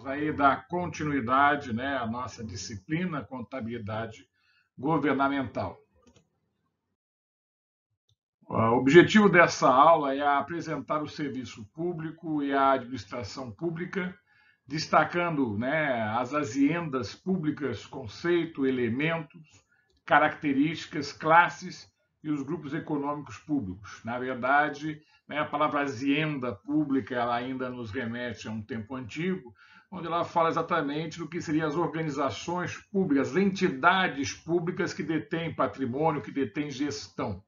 vamos aí dar continuidade, né, à nossa disciplina Contabilidade Governamental. O objetivo dessa aula é apresentar o serviço público e a administração pública, destacando, né, as aziendas públicas, conceito, elementos, características, classes e os grupos econômicos públicos. Na verdade, né, a palavra azienda pública ela ainda nos remete a um tempo antigo, onde ela fala exatamente do que seriam as organizações públicas, as entidades públicas que detêm patrimônio, que detêm gestão.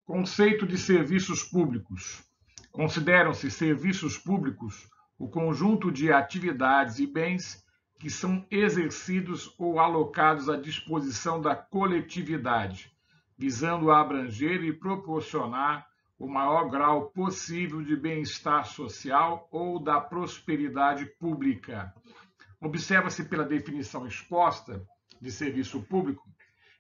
Conceito de serviços públicos. Consideram-se serviços públicos o conjunto de atividades e bens que são exercidos ou alocados à disposição da coletividade, visando abranger e proporcionar o maior grau possível de bem-estar social ou da prosperidade pública. Observa-se pela definição exposta de serviço público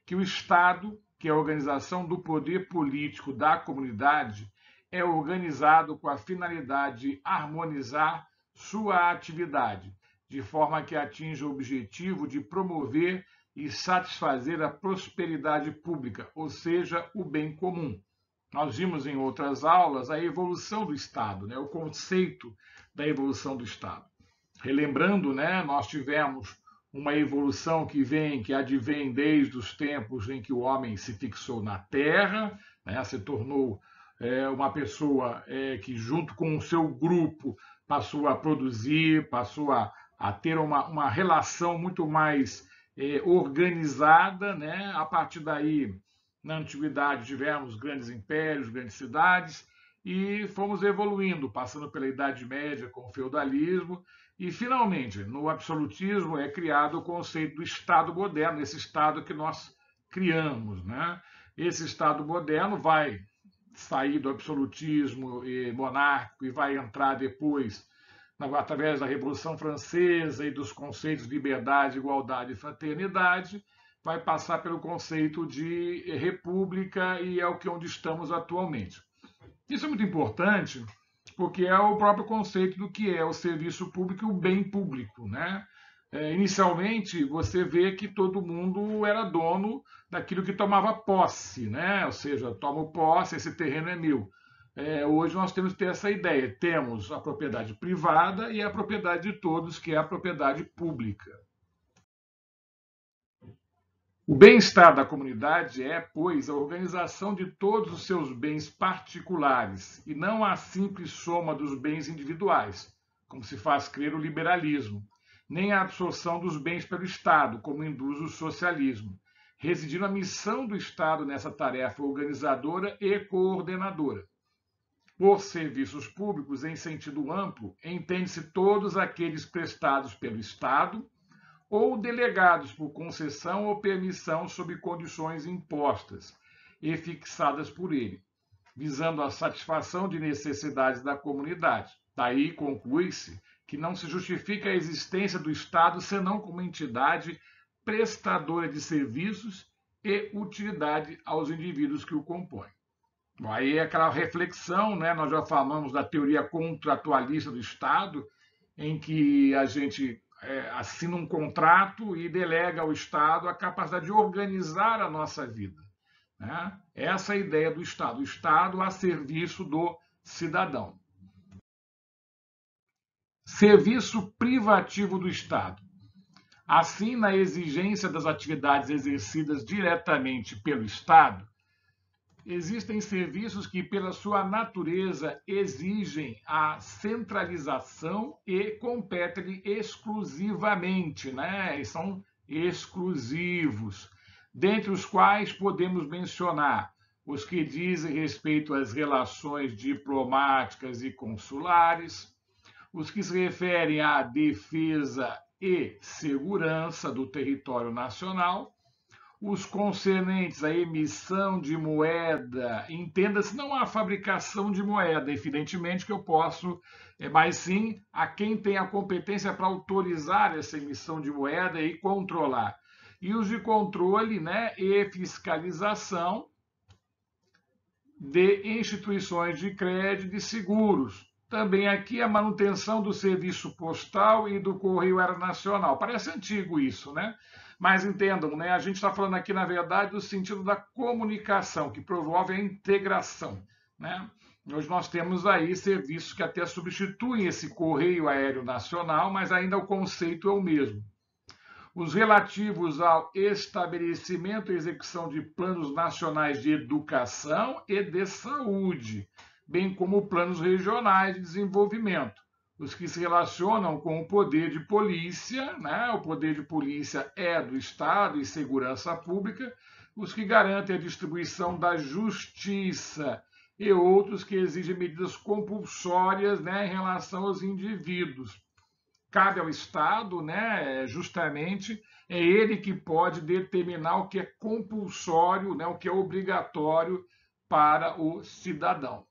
que o Estado, que é a organização do poder político da comunidade, é organizado com a finalidade de harmonizar sua atividade, de forma que atinja o objetivo de promover e satisfazer a prosperidade pública, ou seja, o bem comum. Nós vimos em outras aulas a evolução do Estado, né, o conceito da evolução do Estado. Relembrando, né, nós tivemos uma evolução que advém desde os tempos em que o homem se fixou na Terra, né, se tornou uma pessoa que, junto com o seu grupo, passou a produzir, passou a ter uma relação muito mais organizada, né? A partir daí, na antiguidade, tivemos grandes impérios, grandes cidades, e fomos evoluindo, passando pela Idade Média com o feudalismo, e, finalmente, no absolutismo é criado o conceito do Estado moderno, esse Estado que nós criamos, né? Esse Estado moderno vai sair do absolutismo monárquico e vai entrar depois, através da Revolução Francesa e dos conceitos de liberdade, igualdade e fraternidade, vai passar pelo conceito de república e é onde estamos atualmente. Isso é muito importante porque é o próprio conceito do que é o serviço público e o bem público, né? Inicialmente, você vê que todo mundo era dono daquilo que tomava posse, né? Ou seja, tomo posse, esse terreno é meu. Hoje nós temos que ter essa ideia. Temos a propriedade privada e a propriedade de todos, que é a propriedade pública. O bem-estar da comunidade é, pois, a organização de todos os seus bens particulares e não a simples soma dos bens individuais, como se faz crer o liberalismo, nem a absorção dos bens pelo Estado, como induz o socialismo, residindo a missão do Estado nessa tarefa organizadora e coordenadora. Por serviços públicos, em sentido amplo, entende-se todos aqueles prestados pelo Estado ou delegados por concessão ou permissão sob condições impostas e fixadas por ele, visando a satisfação de necessidades da comunidade. Daí conclui-se que não se justifica a existência do Estado senão como entidade prestadora de serviços e utilidade aos indivíduos que o compõem. Bom, aí é aquela reflexão, né? Nós já falamos da teoria contratualista do Estado, em que a gente assina um contrato e delega ao Estado a capacidade de organizar a nossa vida, né? Essa é a ideia do Estado, o Estado a serviço do cidadão. Serviço privativo do Estado. Assim, na exigência das atividades exercidas diretamente pelo Estado, existem serviços que, pela sua natureza, exigem a centralização e competem exclusivamente, né? E são exclusivos, dentre os quais podemos mencionar os que dizem respeito às relações diplomáticas e consulares, os que se referem à defesa e segurança do território nacional, os concernentes à emissão de moeda, entenda-se não a fabricação de moeda, evidentemente que eu posso, mas sim a quem tem a competência para autorizar essa emissão de moeda e controlar. E os de controle, né, e fiscalização de instituições de crédito e seguros. Também aqui a manutenção do serviço postal e do Correio Aeronacional. Parece antigo isso, né? Mas entendam, né? A gente está falando aqui, na verdade, do sentido da comunicação, que promove a integração, né? Hoje nós temos aí serviços que até substituem esse Correio Aéreo Nacional, mas ainda o conceito é o mesmo. Os relativos ao estabelecimento e execução de planos nacionais de educação e de saúde, bem como planos regionais de desenvolvimento. Os que se relacionam com o poder de polícia, né? O poder de polícia é do Estado e segurança pública, os que garantem a distribuição da justiça e outros que exigem medidas compulsórias, né, em relação aos indivíduos. Cabe ao Estado, né, justamente, é ele que pode determinar o que é compulsório, né, o que é obrigatório para o cidadão.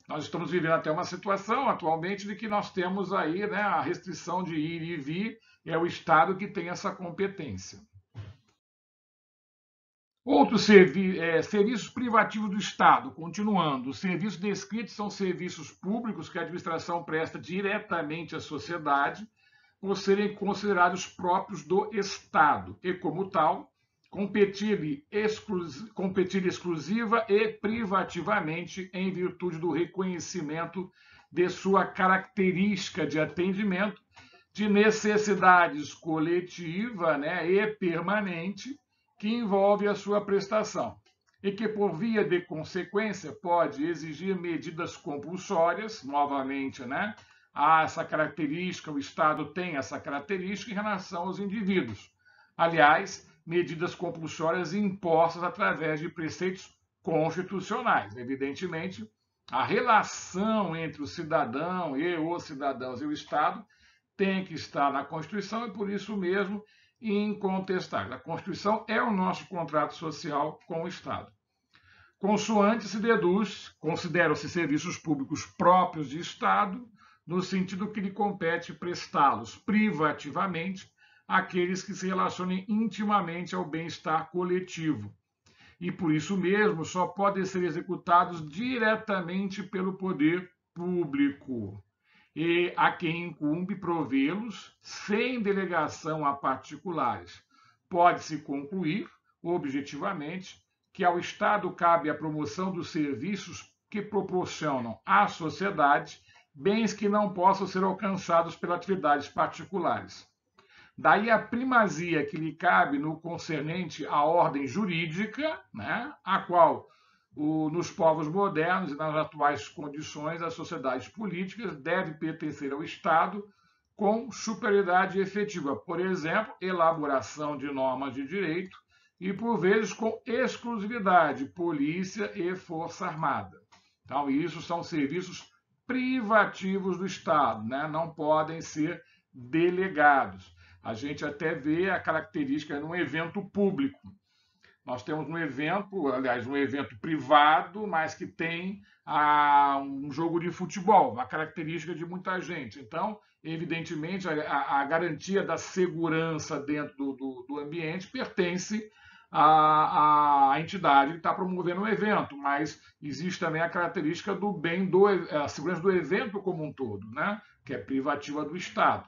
Nós estamos vivendo até uma situação atualmente de que nós temos aí, né, a restrição de ir e vir, é o Estado que tem essa competência. Outros serviços privativos do Estado, continuando. Os serviços descritos são serviços públicos que a administração presta diretamente à sociedade, por serem considerados próprios do Estado e, como tal, competir exclusiva e privativamente em virtude do reconhecimento de sua característica de atendimento, de necessidades coletiva, né, e permanente, que envolve a sua prestação, e que, por via de consequência, pode exigir medidas compulsórias, novamente, né? Há essa característica, o Estado tem essa característica em relação aos indivíduos. Aliás, medidas compulsórias impostas através de preceitos constitucionais. Evidentemente, a relação entre o cidadão e os cidadãos e o Estado tem que estar na Constituição e, por isso mesmo, incontestável. A Constituição é o nosso contrato social com o Estado. Consoante se deduz, consideram-se serviços públicos próprios de Estado, no sentido que lhe compete prestá-los privativamente àqueles que se relacionem intimamente ao bem-estar coletivo. E por isso mesmo só podem ser executados diretamente pelo poder público, e a quem incumbe provê-los sem delegação a particulares. Pode-se concluir, objetivamente, que ao Estado cabe a promoção dos serviços que proporcionam à sociedade bens que não possam ser alcançados pelas atividades particulares. Daí a primazia que lhe cabe no concernente à ordem jurídica, né, a qual nos povos modernos e nas atuais condições, as sociedades políticas devem pertencer ao Estado com superioridade efetiva, por exemplo, elaboração de normas de direito e, por vezes, com exclusividade, polícia e força armada. Então, isso são serviços privativos do Estado, né? Não podem ser delegados. A gente até vê a característica num evento público. Nós temos um evento, aliás, um evento privado, mas que tem um jogo de futebol, uma característica de muita gente. Então, evidentemente, a garantia da segurança dentro do ambiente pertence à entidade que está promovendo o evento, mas existe também a característica do bem, a segurança do evento como um todo, né? Que é privativa do Estado.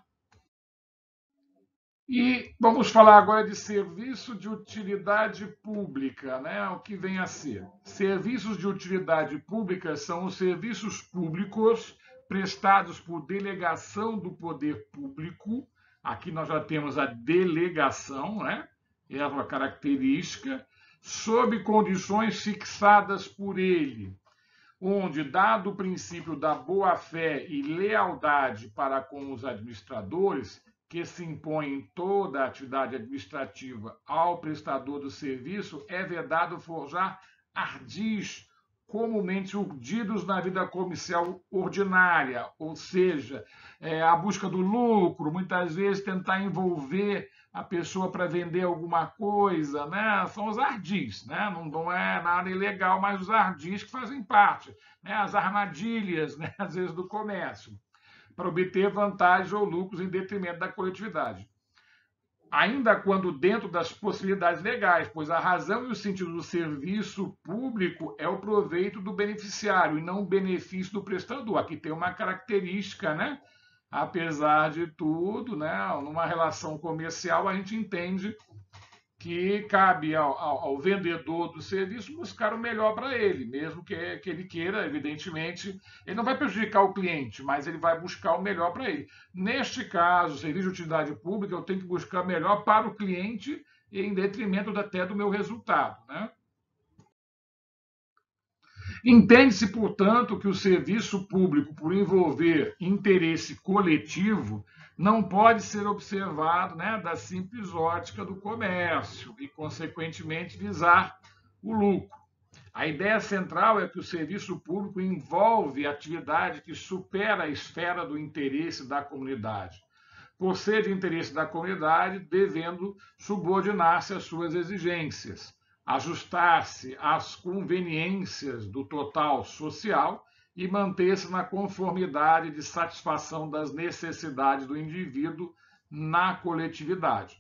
E vamos falar agora de serviço de utilidade pública, né? O que vem a ser? Serviços de utilidade pública são os serviços públicos prestados por delegação do poder público. Aqui nós já temos a delegação, né? É uma característica, sob condições fixadas por ele, onde, dado o princípio da boa-fé e lealdade para com os administradores, que se impõe em toda a atividade administrativa ao prestador do serviço, é vedado forjar ardis comumente urdidos na vida comercial ordinária, ou seja, a busca do lucro, muitas vezes tentar envolver a pessoa para vender alguma coisa, né? São os ardis, né? Não é nada ilegal, mas os ardis que fazem parte, né? As armadilhas, né? Às vezes, do comércio, para obter vantagens ou lucros em detrimento da coletividade. ainda quando dentro das possibilidades legais, pois a razão e o sentido do serviço público é o proveito do beneficiário e não o benefício do prestador. Aqui tem uma característica, né? Apesar de tudo, né? Numa relação comercial, a gente entende que cabe ao vendedor do serviço buscar o melhor para ele, mesmo que ele queira, evidentemente, ele não vai prejudicar o cliente, mas ele vai buscar o melhor para ele. Neste caso, serviço de utilidade pública, eu tenho que buscar o melhor para o cliente em detrimento até do meu resultado, né? Entende-se, portanto, que o serviço público, por envolver interesse coletivo, não pode ser observado, né, da simples ótica do comércio e, consequentemente, visar o lucro. A ideia central é que o serviço público envolve atividade que supera a esfera do interesse da comunidade, por ser de interesse da comunidade, devendo subordinar-se às suas exigências, ajustar-se às conveniências do total social e manter-se na conformidade de satisfação das necessidades do indivíduo na coletividade.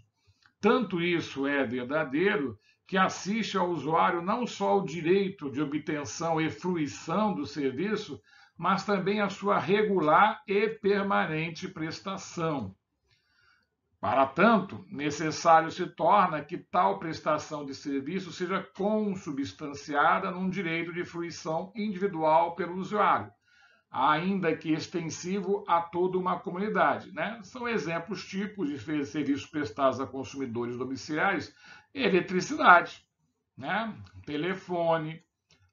Tanto isso é verdadeiro que assiste ao usuário não só ao direito de obtenção e fruição do serviço, mas também a sua regular e permanente prestação. Para tanto, necessário se torna que tal prestação de serviço seja consubstanciada num direito de fruição individual pelo usuário, ainda que extensivo a toda uma comunidade, né? São exemplos tipos de serviços prestados a consumidores domiciliares: eletricidade, né? Telefone,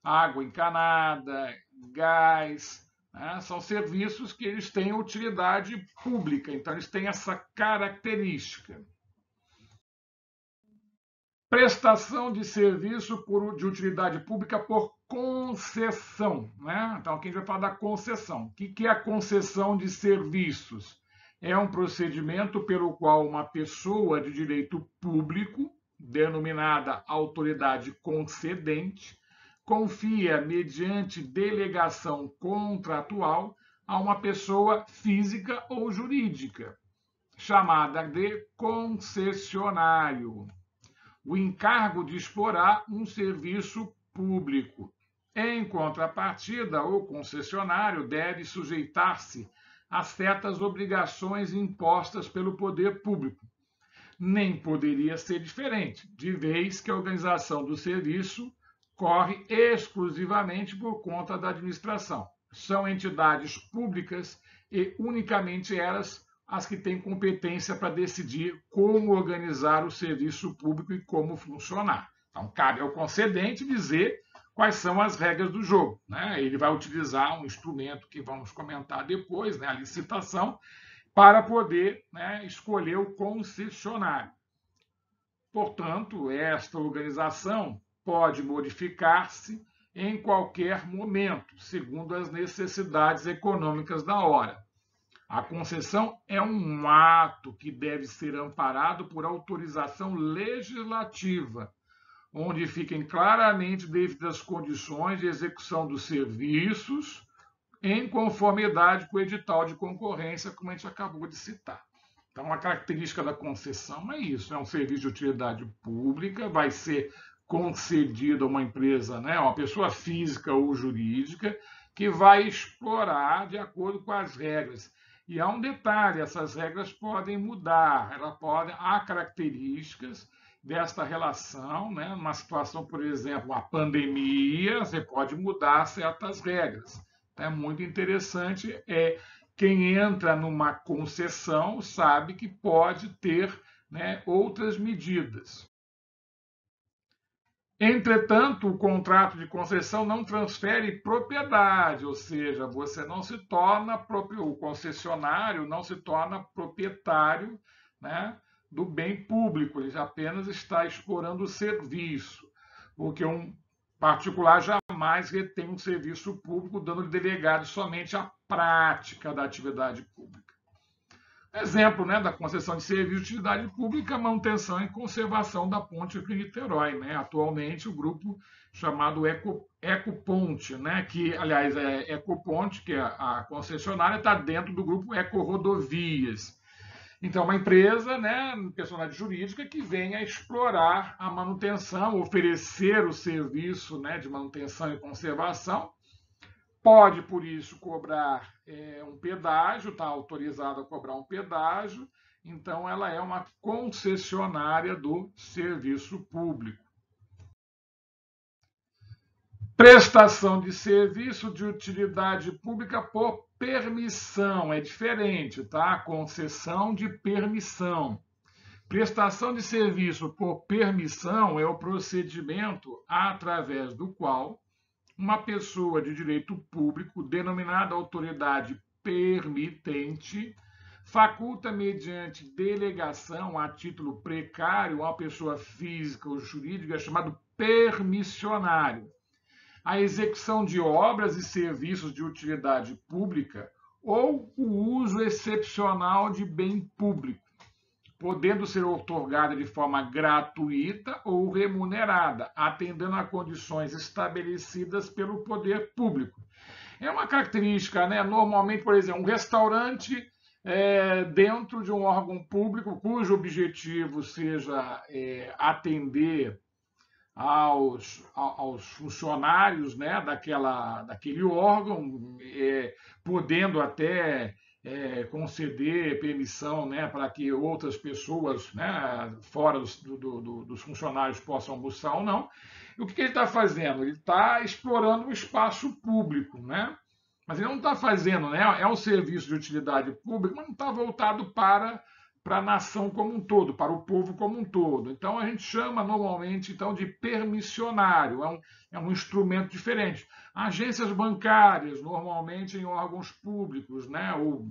água encanada, gás, né? São serviços que eles têm utilidade pública, então eles têm essa característica. Prestação de serviço de utilidade pública por concessão, né? Então aqui a gente vai falar da concessão. O que é a concessão de serviços? É um procedimento pelo qual uma pessoa de direito público, denominada autoridade concedente, confia, mediante delegação contratual, a uma pessoa física ou jurídica, chamada de concessionário, o encargo de explorar um serviço público. Em contrapartida, o concessionário deve sujeitar-se a certas obrigações impostas pelo poder público. Nem poderia ser diferente, de vez que a organização do serviço corre exclusivamente por conta da administração. São entidades públicas e unicamente elas as que têm competência para decidir como organizar o serviço público e como funcionar. Então, cabe ao concedente dizer quais são as regras do jogo, né? Ele vai utilizar um instrumento que vamos comentar depois, né, a licitação, para poder, né, escolher o concessionário. Portanto, esta organização pode modificar-se em qualquer momento, segundo as necessidades econômicas da hora. A concessão é um ato que deve ser amparado por autorização legislativa, onde fiquem claramente definidas as condições de execução dos serviços em conformidade com o edital de concorrência, como a gente acabou de citar. Então, a característica da concessão é isso: é um serviço de utilidade pública, vai ser concedido a uma empresa, né, uma pessoa física ou jurídica, que vai explorar de acordo com as regras. E há um detalhe: essas regras podem mudar, há características desta relação, né? Numa situação, por exemplo, a pandemia, você pode mudar certas regras. Então, é muito interessante. Quem entra numa concessão sabe que pode ter, né, outras medidas. Entretanto, o contrato de concessão não transfere propriedade, ou seja, você não se torna o concessionário não se torna proprietário, né, do bem público, ele apenas está explorando o serviço, porque um particular jamais retém um serviço público, dando-lhe delegado somente a prática da atividade pública. Exemplo, né, da concessão de serviço de utilidade pública, manutenção e conservação da ponte Rio-Niterói, né? Atualmente, o grupo chamado Ecoponte, né, que, aliás, Ecoponte, que é a concessionária, está dentro do grupo Ecorodovias. Então, uma empresa, né, personalidade jurídica, que venha explorar a manutenção, oferecer o serviço, né, de manutenção e conservação, pode, por isso, cobrar um pedágio, está autorizado a cobrar um pedágio, então ela é uma concessionária do serviço público. Prestação de serviço de utilidade pública por permissão, é diferente, tá? Concessão de permissão. Prestação de serviço por permissão é o procedimento através do qual uma pessoa de direito público, denominada autoridade permitente, faculta, mediante delegação a título precário, a pessoa física ou jurídica, chamado permissionário, a execução de obras e serviços de utilidade pública ou o uso excepcional de bem público, podendo ser otorgada de forma gratuita ou remunerada, atendendo a condições estabelecidas pelo poder público. É uma característica, né? Normalmente, por exemplo, um restaurante dentro de um órgão público cujo objetivo seja atender aos funcionários, né, daquele órgão, podendo até conceder permissão, né, para que outras pessoas, né, fora dos funcionários possam almoçar ou não. E o que ele está fazendo? Ele está explorando o espaço público, né? Mas ele não está fazendo, né? É um serviço de utilidade pública, mas não está voltado para a nação como um todo, para o povo como um todo. Então, a gente chama normalmente então, de permissionário, é um instrumento diferente. Agências bancárias, normalmente em órgãos públicos, né, ou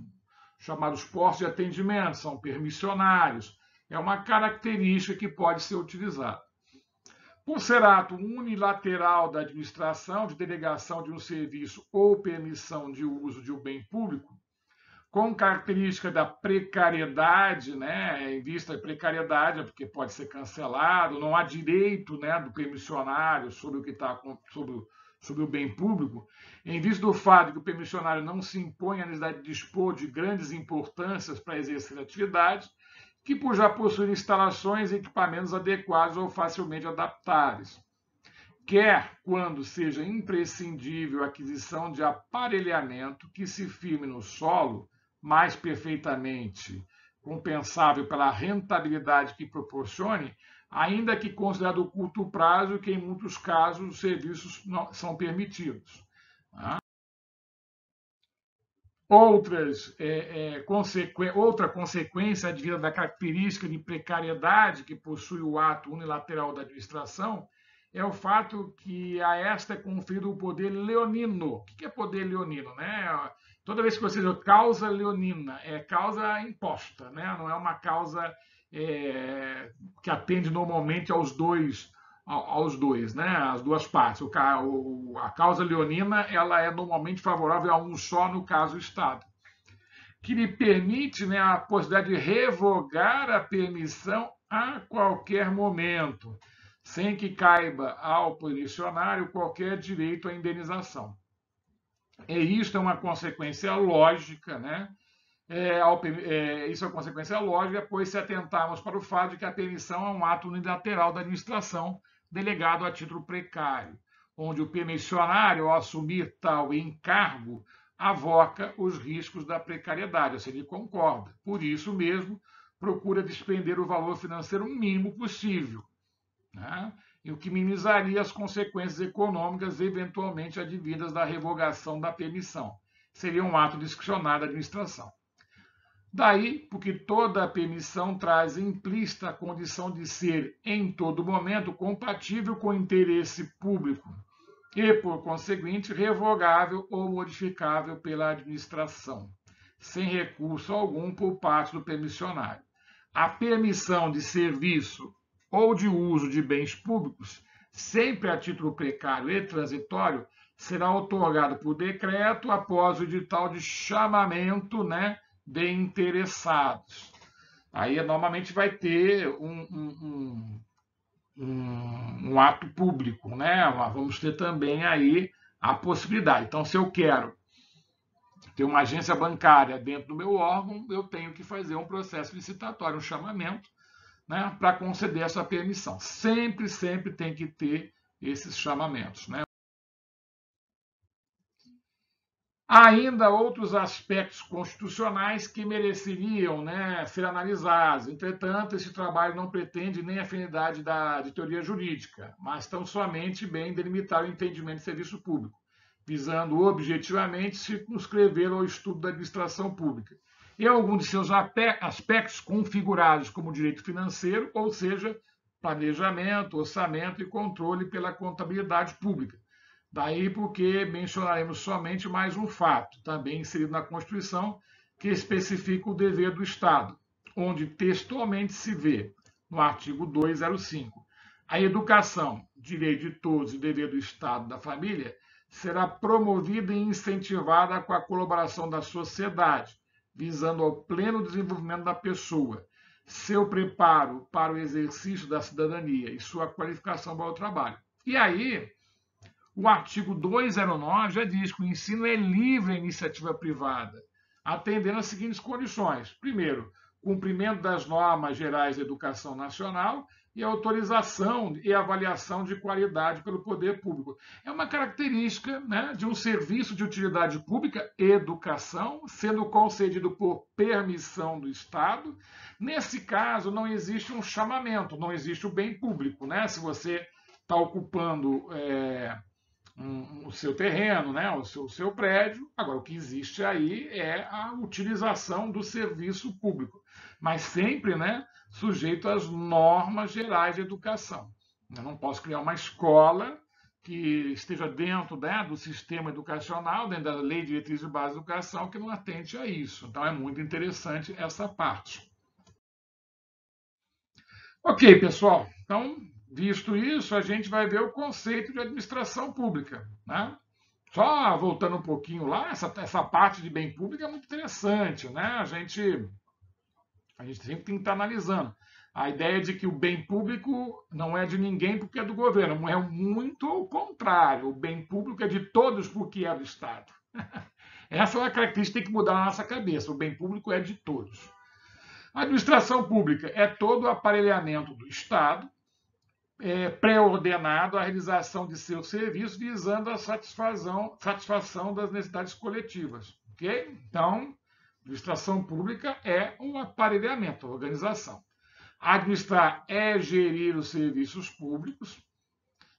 chamados postos de atendimento, são permissionários. É uma característica que pode ser utilizada. Por ser ato unilateral da administração, de delegação de um serviço ou permissão de uso de um bem público, com característica da precariedade, né, em vista da precariedade, porque pode ser cancelado, não há direito, né, do permissionário sobre o que está sobre o bem público, em vista do fato de que o permissionário não se impõe a necessidade de dispor de grandes importâncias para exercer a atividade, que por já possuir instalações e equipamentos adequados ou facilmente adaptáveis. Quer quando seja imprescindível a aquisição de aparelhamento que se firme no solo, mais perfeitamente compensável pela rentabilidade que proporcione, ainda que considerado curto prazo, que em muitos casos os serviços não são permitidos. Outra consequência advinda da característica de precariedade que possui o ato unilateral da administração é o fato que a esta é conferido o poder leonino. O que é poder leonino? Né? Toda vez que você diz causa leonina, é causa imposta, né? Não é uma causa que atende normalmente aos dois, né? As duas partes. A causa leonina ela é normalmente favorável a um só, no caso, o Estado, que lhe permite, né, a possibilidade de revogar a permissão a qualquer momento, sem que caiba ao permissionário qualquer direito à indenização. E isto é uma consequência lógica, né? Isso é uma consequência lógica, pois se atentarmos para o fato de que a permissão é um ato unilateral da administração delegado a título precário, onde o permissionário, ao assumir tal encargo, avoca os riscos da precariedade, ou seja, ele concorda. Por isso mesmo, procura despender o valor financeiro mínimo possível, né? E o que minimizaria as consequências econômicas eventualmente advindas da revogação da permissão. Seria um ato discricionário da administração. Daí, porque toda a permissão traz implícita a condição de ser, em todo momento, compatível com o interesse público e, por conseguinte, revogável ou modificável pela administração, sem recurso algum por parte do permissionário. A permissão de serviço ou de uso de bens públicos, sempre a título precário e transitório, será otorgado por decreto após o edital de chamamento, né, de interessados. Aí, normalmente, vai ter um ato público, né? Vamos ter também aí a possibilidade. Então, se eu quero Tem uma agência bancária dentro do meu órgão, eu tenho que fazer um processo licitatório, um chamamento, né, para conceder essa permissão. Sempre, sempre tem que ter esses chamamentos, né? Há ainda outros aspectos constitucionais que mereceriam, né, ser analisados. Entretanto, esse trabalho não pretende nem afinidade de teoria jurídica, mas tão somente bem delimitar o entendimento de serviço público, visando objetivamente circunscrever ao estudo da administração pública e alguns de seus aspectos configurados como direito financeiro, ou seja, planejamento, orçamento e controle pela contabilidade pública. Daí porque mencionaremos somente mais um fato, também inserido na Constituição, que especifica o dever do Estado, onde textualmente se vê, no artigo 205, a educação, direito de todos e dever do Estado e da família, será promovida e incentivada com a colaboração da sociedade, visando ao pleno desenvolvimento da pessoa, seu preparo para o exercício da cidadania e sua qualificação para o trabalho. E aí, o artigo 209 já diz que o ensino é livre à iniciativa privada, atendendo às seguintes condições. Primeiro, cumprimento das normas gerais da educação nacional e autorização e avaliação de qualidade pelo poder público. É uma característica, né, de um serviço de utilidade pública, educação, sendo concedido por permissão do Estado. Nesse caso, não existe um chamamento, não existe o bem público, né? Se você está ocupando o seu terreno, né, o seu prédio. Agora, o que existe aí é a utilização do serviço público, mas sempre, né, sujeito às normas gerais de educação. Eu não posso criar uma escola que esteja dentro, né, do sistema educacional, dentro da Lei de Diretriz de Base de Educação, que não atente a isso. Então, é muito interessante essa parte. Ok, pessoal. Então, visto isso, a gente vai ver o conceito de administração pública, né? Só voltando um pouquinho lá, essa parte de bem público é muito interessante, né? A gente sempre tem que estar analisando. A ideia de que o bem público não é de ninguém porque é do governo, é muito ao contrário. O bem público é de todos porque é do Estado. Essa é uma característica que tem que mudar na nossa cabeça. O bem público é de todos. A administração pública é todo o aparelhamento do Estado, pré-ordenado à realização de seus serviços, visando a satisfação das necessidades coletivas. Okay? Então, a administração pública é um aparelhamento, uma organização. Administrar é gerir os serviços públicos,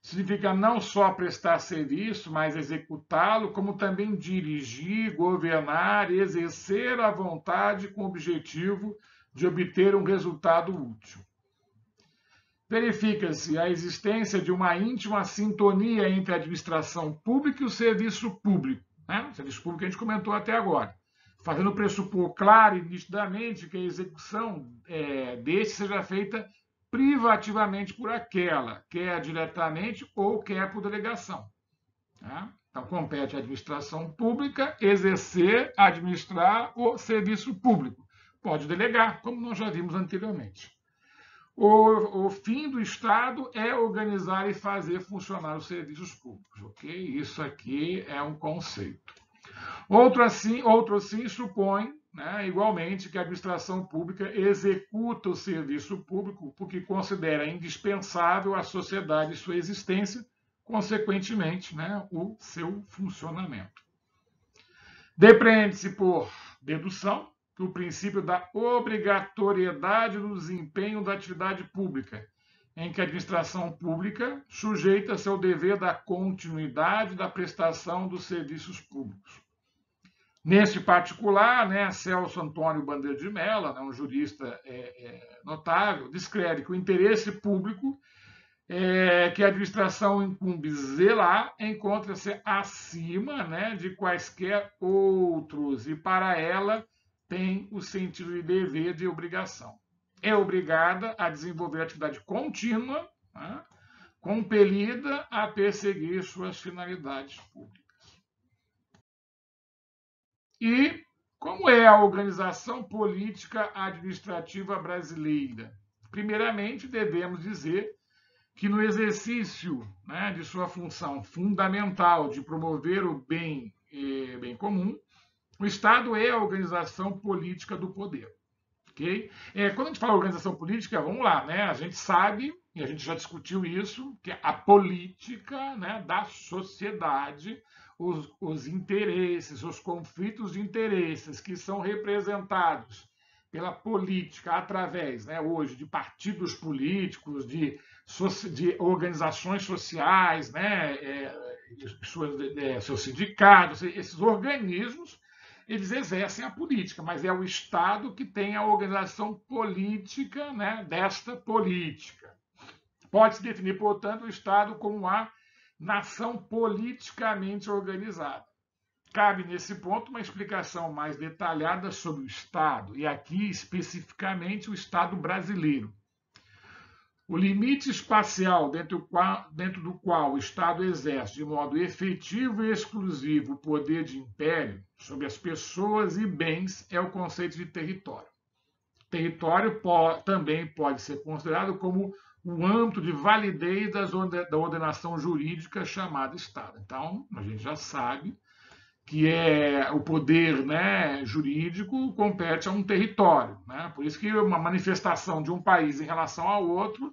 significa não só prestar serviço, mas executá-lo, como também dirigir, governar, exercer a vontade com o objetivo de obter um resultado útil. Verifica-se a existência de uma íntima sintonia entre a administração pública e o serviço público. Né? O serviço público que a gente comentou até agora, fazendo pressupor claro e nitidamente que a execução deste seja feita privativamente por aquela, quer diretamente ou quer por delegação. Tá? Então, compete à administração pública exercer, administrar o serviço público. Pode delegar, como nós já vimos anteriormente. O fim do Estado é organizar e fazer funcionar os serviços públicos, ok? Isso aqui é um conceito. Outro assim supõe, né, igualmente, que a administração pública executa o serviço público porque considera indispensável à sociedade sua existência, consequentemente, né, o seu funcionamento. Depreende-se por dedução que o princípio da obrigatoriedade do desempenho da atividade pública, em que a administração pública sujeita-se ao dever da continuidade da prestação dos serviços públicos. Neste particular, né, Celso Antônio Bandeira de Mello, né, um jurista notável, descreve que o interesse público que a administração incumbe zelar encontra-se acima, né, de quaisquer outros, e para ela tem o sentido de dever de obrigação. É obrigada a desenvolver atividade contínua, né, compelida a perseguir suas finalidades públicas. E como é a organização política administrativa brasileira? Primeiramente, devemos dizer que no exercício, né, de sua função fundamental de promover o bem comum, O Estado é a organização política do poder. Okay? Quando a gente fala organização política, vamos lá, né? A gente sabe, e a gente já discutiu isso, que a política, né, da sociedade, os interesses, os conflitos de interesses que são representados pela política através, né, hoje, de partidos políticos, de organizações sociais, né, seus sindicatos, esses organismos, eles exercem a política, mas é o Estado que tem a organização política, né, desta política. Pode-se definir, portanto, o Estado como a nação politicamente organizada. Cabe, nesse ponto, uma explicação mais detalhada sobre o Estado, e aqui especificamente o Estado brasileiro. O limite espacial dentro do qual o Estado exerce de modo efetivo e exclusivo o poder de império sobre as pessoas e bens é o conceito de território. Território também pode ser considerado como o âmbito de validez da ordenação jurídica chamada Estado. Então, a gente já sabe que o poder, né, jurídico compete a um território, né? Por isso que uma manifestação de um país em relação ao outro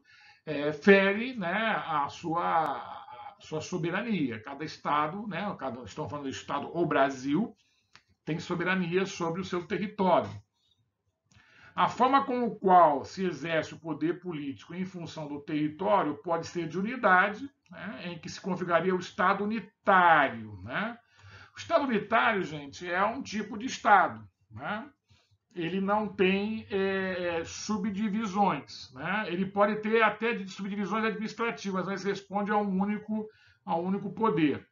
fere, né, a sua soberania. Cada Estado, né, estamos falando do Estado, o Brasil, tem soberania sobre o seu território. A forma com a qual se exerce o poder político em função do território pode ser de unidade, né, em que se configuraria o Estado unitário, né? O Estado unitário, gente, é um tipo de Estado, né? Ele não tem subdivisões, né? Ele pode ter até subdivisões administrativas, mas responde a um único poder.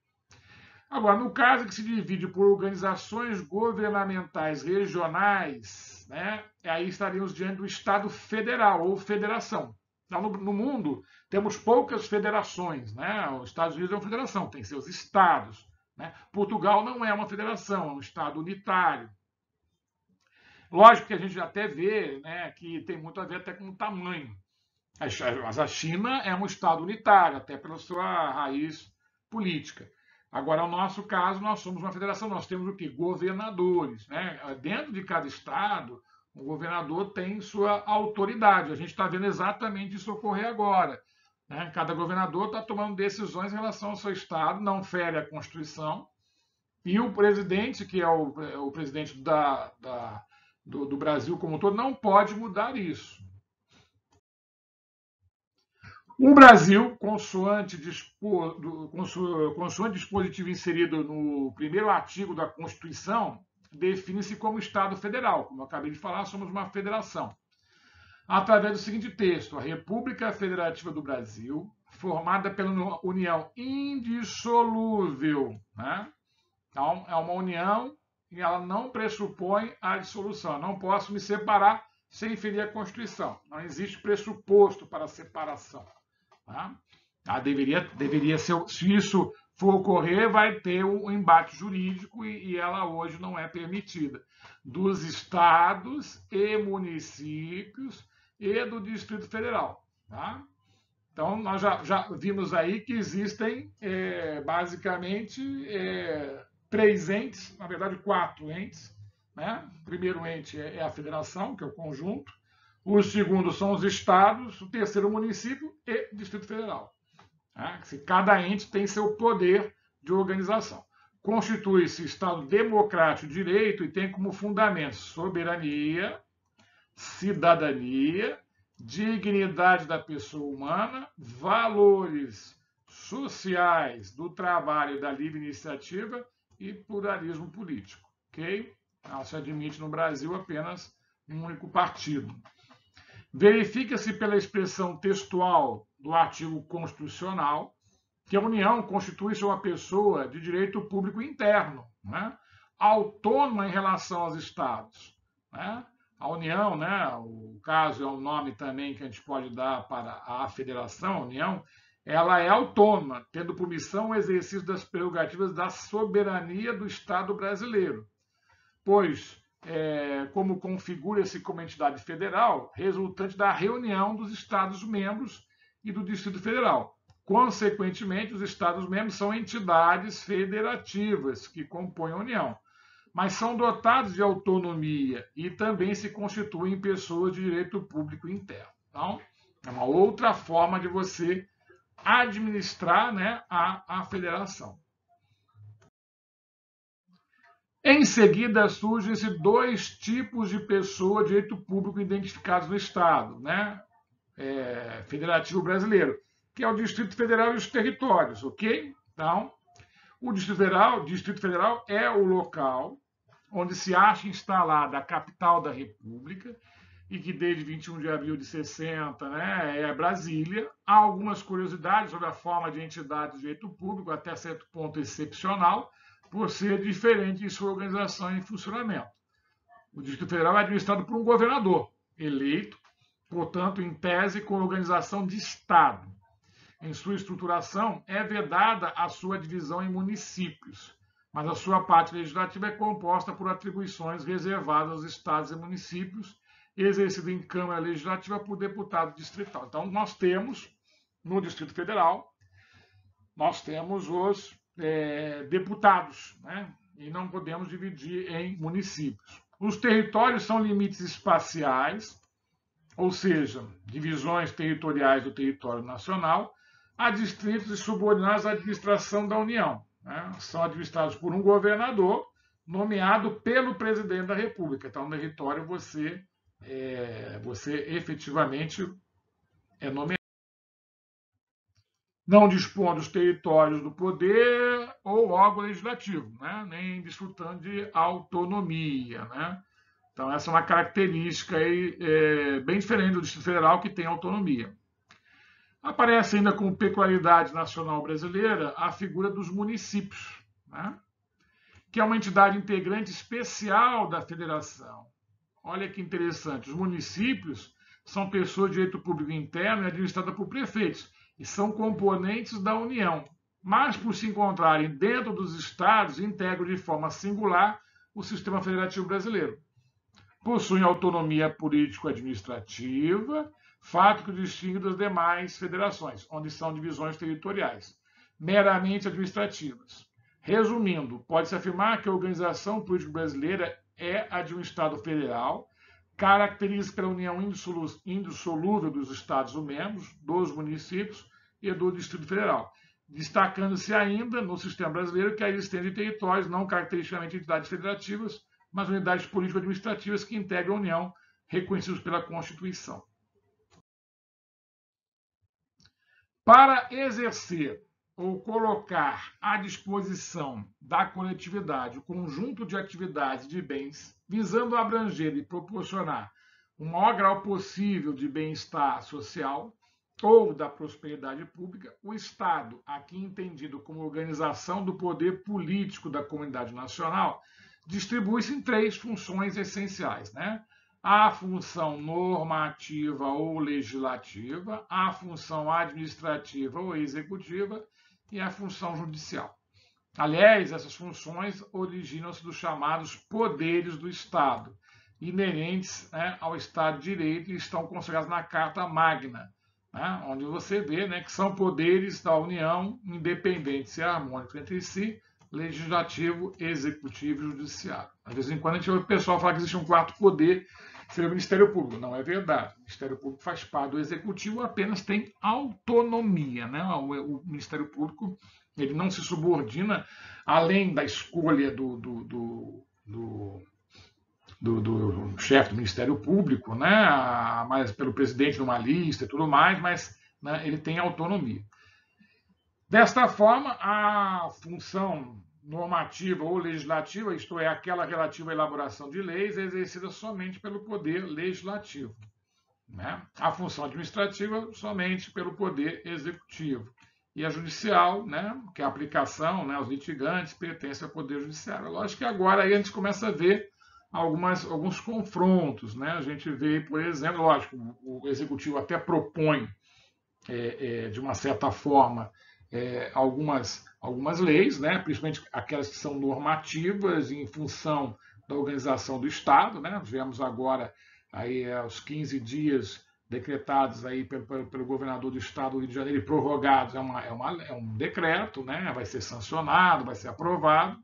Agora, no caso que se divide por organizações governamentais regionais, né, aí estaríamos diante do Estado federal ou federação. Então, no mundo, temos poucas federações, né? Os Estados Unidos é uma federação, tem seus estados, né? Portugal não é uma federação, é um Estado unitário. Lógico que a gente até vê, né, que tem muito a ver até com o tamanho. Mas a China é um Estado unitário, até pela sua raiz política. Agora, no nosso caso, nós somos uma federação, nós temos o quê? Governadores, né? Dentro de cada estado, o governador tem sua autoridade. A gente está vendo exatamente isso ocorrer agora, né? Cada governador está tomando decisões em relação ao seu estado, não fere a Constituição, e o presidente, que é o presidente do Brasil como um todo, não pode mudar isso. O Brasil, consoante dispositivo inserido no primeiro artigo da Constituição, define-se como Estado federal. Como eu acabei de falar, somos uma federação. Através do seguinte texto: a República Federativa do Brasil, formada pela união indissolúvel, né? Então, é uma união e ela não pressupõe a dissolução. Eu não posso me separar sem ferir a Constituição. Não existe pressuposto para a separação. Tá? Deveria ser, se isso for ocorrer, vai ter um embate jurídico e ela hoje não é permitida. Dos estados e municípios e do Distrito Federal. Tá? Então, nós já vimos aí que existem basicamente 3 entes, na verdade 4 entes. Né? O primeiro ente é a federação, que é o conjunto. O segundo são os estados, o terceiro o município e o Distrito Federal. Né? Cada ente tem seu poder de organização. Constitui-se Estado democrático de direito e tem como fundamento soberania, cidadania, dignidade da pessoa humana, valores sociais do trabalho e da livre iniciativa e pluralismo político. Ok? Não se admite no Brasil apenas um único partido. Verifica-se pela expressão textual do artigo constitucional que a União constitui-se uma pessoa de direito público interno, né? Autônoma em relação aos Estados. Né? A União, né, o caso é um nome também que a gente pode dar para a federação, a União, ela é autônoma, tendo por missão o exercício das prerrogativas da soberania do Estado brasileiro, pois como configura-se como entidade federal, resultante da reunião dos Estados-membros e do Distrito Federal. Consequentemente, os Estados-membros são entidades federativas que compõem a União. mas são dotados de autonomia e também se constituem pessoas de direito público interno. Então, é uma outra forma de você administrar, né, a federação. Em seguida, surgem-se dois tipos de pessoa de direito público identificados no Estado, né, federativo brasileiro, que é o Distrito Federal e os territórios, ok? Então, o Distrito Federal é o local onde se acha instalada a capital da República, e que desde 21 de abril de 60, né, é Brasília. Há algumas curiosidades sobre a forma de entidade de direito público, até certo ponto excepcional, por ser diferente em sua organização e funcionamento. O Distrito Federal é administrado por um governador eleito, portanto, em tese, com organização de Estado. Em sua estruturação, é vedada a sua divisão em municípios, mas a sua parte legislativa é composta por atribuições reservadas aos estados e municípios, exercida em Câmara Legislativa por deputado distrital. Então, nós temos, no Distrito Federal, nós temos os deputados, né? E não podemos dividir em municípios. Os territórios são limites espaciais, ou seja, divisões territoriais do território nacional, a distritos e subordinados à administração da União. Né? São administrados por um governador nomeado pelo presidente da República. Então, no território, você efetivamente é nomeado. Não dispõe dos territórios do poder ou órgão legislativo, né? Nem desfrutando de autonomia. Né? Então, essa é uma característica aí, bem diferente do Distrito Federal, que tem autonomia. Aparece ainda como peculiaridade nacional brasileira a figura dos municípios, né? Que é uma entidade integrante especial da federação. Olha que interessante, os municípios são pessoas de direito público interno e administradas por prefeitos, e são componentes da União, mas por se encontrarem dentro dos estados, integram de forma singular o sistema federativo brasileiro. Possuem autonomia político-administrativa, fato que o distingue das demais federações, onde são divisões territoriais, meramente administrativas. Resumindo, pode-se afirmar que a organização política brasileira é a de um Estado federal, caracteriza pela união indissolúvel dos Estados-membros, dos municípios e do Distrito Federal, destacando-se ainda no sistema brasileiro que a existência de territórios, não caracteristicamente entidades federativas, mas unidades político-administrativas que integram a União, reconhecidos pela Constituição. Para exercer ou colocar à disposição da coletividade o conjunto de atividades e de bens, visando abranger e proporcionar o maior grau possível de bem-estar social ou da prosperidade pública, o Estado, aqui entendido como organização do poder político da comunidade nacional, distribui-se em três funções essenciais, né? A função normativa ou legislativa, a função administrativa ou executiva e a função judicial. Aliás, essas funções originam-se dos chamados poderes do Estado, inerentes, né, ao Estado de Direito, e estão consagrados na Carta Magna, né, onde você vê, né, que são poderes da União, independentes e harmônicos entre si, legislativo, executivo e judiciário. De vez em quando a gente ouve o pessoal falar que existe um quarto poder, seria o Ministério Público. Não é verdade. O Ministério Público faz parte do Executivo, apenas tem autonomia. Né? O Ministério Público ele não se subordina, além da escolha do chefe do Ministério Público, né? Mas pelo presidente numa lista e tudo mais, mas, né, ele tem autonomia. Desta forma, a função normativa ou legislativa, isto é, aquela relativa à elaboração de leis, é exercida somente pelo poder legislativo. Né? A função administrativa, somente pelo poder executivo. E a judicial, né, que é a aplicação, né, aos litigantes, pertence ao poder judiciário. Lógico que agora aí a gente começa a ver alguns confrontos. Né? A gente vê, por exemplo, lógico, o executivo até propõe, de uma certa forma, algumas leis, né, principalmente aquelas que são normativas em função da organização do Estado. Né? Tivemos agora aí, os 15 dias decretados aí pelo governador do Estado do Rio de Janeiro e prorrogados, é um decreto, né? Vai ser sancionado, vai ser aprovado.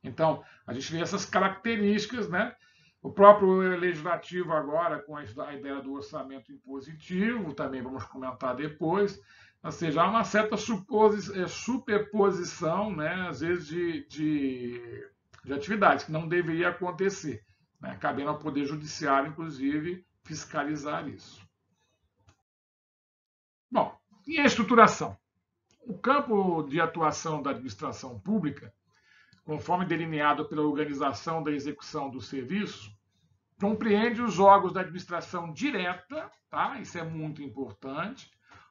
Então, a gente vê essas características, né? O próprio legislativo agora, com a ideia do orçamento impositivo, também vamos comentar depois, ou seja, há uma certa superposição, né, às vezes, de atividades que não deveria acontecer, né, cabendo ao Poder Judiciário, inclusive, fiscalizar isso. Bom, e a estruturação? O campo de atuação da administração pública, conforme delineado pela organização da execução do serviço, compreende os órgãos da administração direta, tá? Isso é muito importante,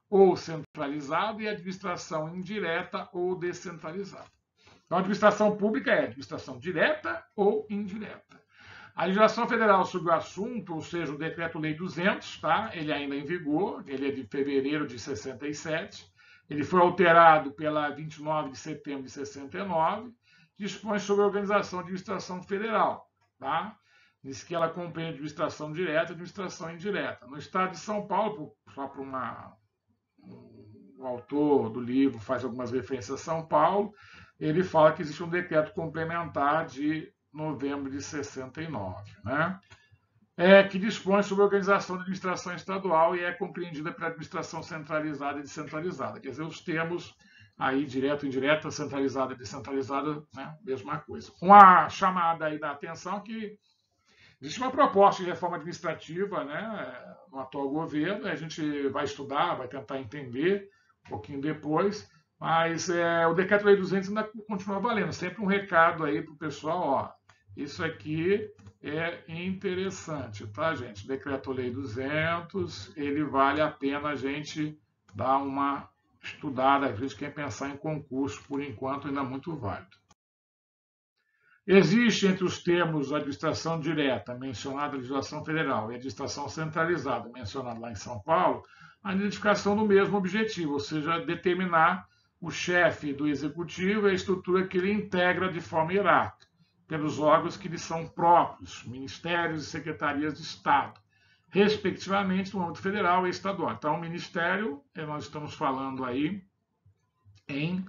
ou centralizada, e administração indireta ou descentralizada. Então, a administração pública é administração direta ou indireta. A legislação federal sobre o assunto, ou seja, o Decreto-Lei 200, tá? Ele ainda é em vigor, ele é de fevereiro de 67, ele foi alterado pela 29 de setembro de 69, dispõe sobre a organização de administração federal, tá? Diz que ela compreende administração direta e administração indireta. No estado de São Paulo, só para o autor do livro faz algumas referências a São Paulo, ele fala que existe um decreto complementar de novembro de 69, né? Que dispõe sobre a organização da administração estadual e é compreendida pela administração centralizada e descentralizada. Quer dizer, os termos aí, direto, indireta, centralizada e descentralizada, né? Mesma coisa. Uma chamada aí da atenção que existe uma proposta de reforma administrativa, né, no atual governo, a gente vai estudar, vai tentar entender um pouquinho depois, mas o Decreto-Lei 200 ainda continua valendo. Sempre um recado aí para o pessoal, ó, isso aqui é interessante, tá, gente? Decreto-Lei 200, ele vale a pena a gente dar uma estudada, às vezes quem pensar em concurso, por enquanto, ainda é muito válido. Existe entre os termos administração direta, mencionada na legislação federal, e administração centralizada, mencionada lá em São Paulo, a identificação do mesmo objetivo, ou seja, determinar o chefe do executivo e a estrutura que ele integra de forma hierárquica, pelos órgãos que lhe são próprios, ministérios e secretarias de Estado, respectivamente no âmbito federal e estadual. Então, o ministério, nós estamos falando aí em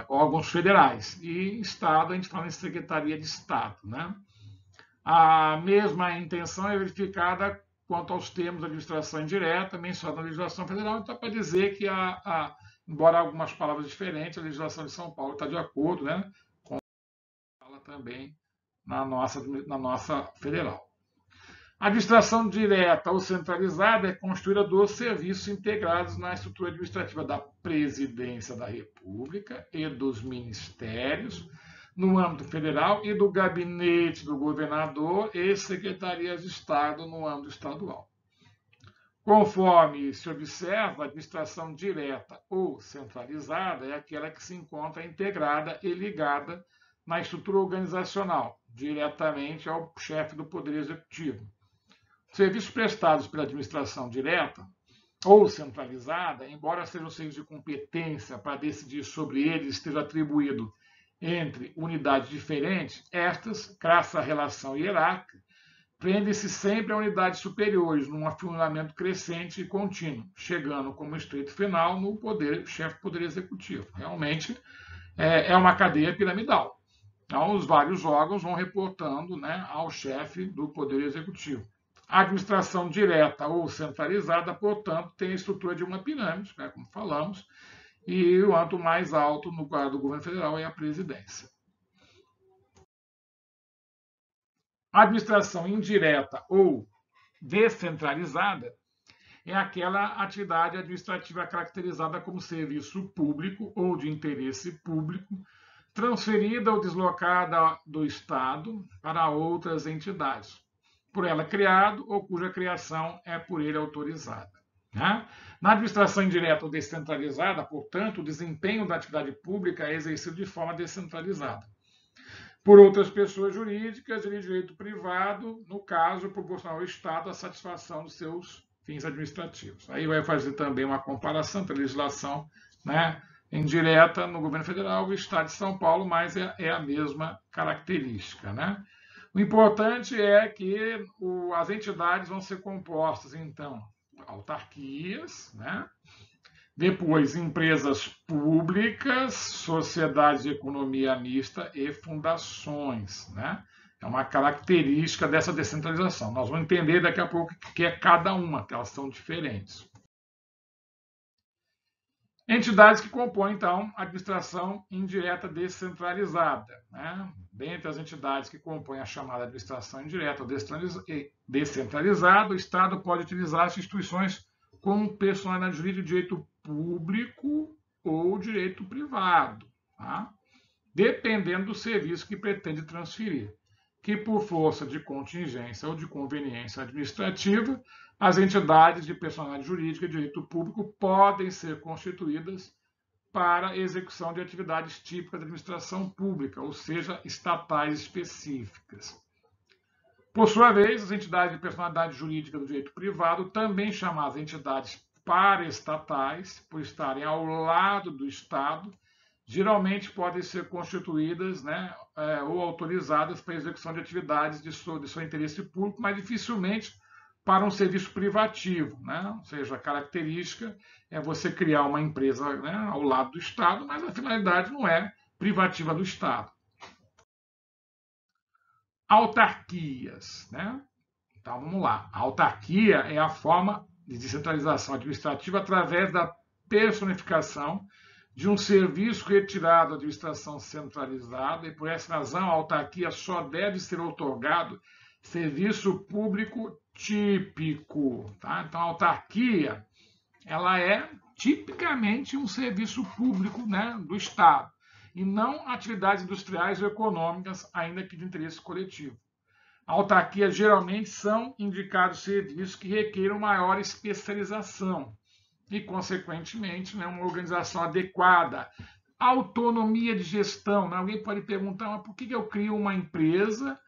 órgãos federais. E Estado, a gente fala em Secretaria de Estado, né? A mesma intenção é verificada quanto aos termos da administração indireta, mencionada na legislação federal. Então, para dizer que, embora algumas palavras diferentes, a legislação de São Paulo está de acordo, né, com a que fala também na nossa federal. A administração direta ou centralizada é construída dos serviços integrados na estrutura administrativa da Presidência da República e dos ministérios, no âmbito federal, e do gabinete do governador e secretarias de Estado no âmbito estadual. Conforme se observa, a administração direta ou centralizada é aquela que se encontra integrada e ligada na estrutura organizacional, diretamente ao chefe do Poder Executivo. Serviços prestados pela administração direta ou centralizada, embora sejam serviços de competência para decidir sobre eles esteja atribuído entre unidades diferentes, estas, graças à relação hierárquica, prendem-se sempre a unidades superiores, num afunilhamento crescente e contínuo, chegando como estreito final no chefe do Poder Executivo. Realmente é uma cadeia piramidal. Então, os vários órgãos vão reportando, né, ao chefe do Poder Executivo. A administração direta ou centralizada, portanto, tem a estrutura de uma pirâmide, né, como falamos, e o âmbito mais alto no quadro do governo federal é a presidência. A administração indireta ou descentralizada é aquela atividade administrativa caracterizada como serviço público ou de interesse público, transferida ou deslocada do Estado para outras entidades, por ela criado ou cuja criação é por ele autorizada. Né? Na administração indireta ou descentralizada, portanto, o desempenho da atividade pública é exercido de forma descentralizada por outras pessoas jurídicas e de direito privado, no caso, proporcionar ao Estado a satisfação dos seus fins administrativos. Aí vai fazer também uma comparação entre a legislação, né, indireta no governo federal e o Estado de São Paulo, mas é a mesma característica, né? O importante é que as entidades vão ser compostas, então, autarquias, né, Depois, empresas públicas, sociedades de economia mista e fundações, né? É uma característica dessa descentralização. Nós vamos entender daqui a pouco o que é cada uma, que elas são diferentes. Entidades que compõem, então, a administração indireta descentralizada. Né? Dentre as entidades que compõem a chamada administração indireta descentralizada, o Estado pode utilizar as instituições como personalidade jurídica de direito público ou direito privado, tá? Dependendo do serviço que pretende transferir, que por força de contingência ou de conveniência administrativa, as entidades de personalidade jurídica de direito público podem ser constituídas para execução de atividades típicas da administração pública, ou seja, estatais específicas. Por sua vez, as entidades de personalidade jurídica do direito privado, também chamadas entidades paraestatais, por estarem ao lado do Estado, geralmente podem ser constituídas, né, ou autorizadas para a execução de atividades de seu interesse público, mas dificilmente para um serviço privativo, né? Ou seja, a característica é você criar uma empresa, né, ao lado do Estado, mas a finalidade não é privativa do Estado. Autarquias, né? Então vamos lá. A autarquia é a forma de descentralização administrativa através da personificação de um serviço retirado da administração centralizada, e por essa razão a autarquia só deve ser otorgado serviço público típico. Tá? Então a autarquia ela é tipicamente um serviço público, né, do Estado, e não atividades industriais ou econômicas, ainda que de interesse coletivo. A autarquia geralmente são indicados serviços que requeram maior especialização e, consequentemente, né, uma organização adequada. Autonomia de gestão. Né? Alguém pode perguntar, mas por que eu crio uma empresa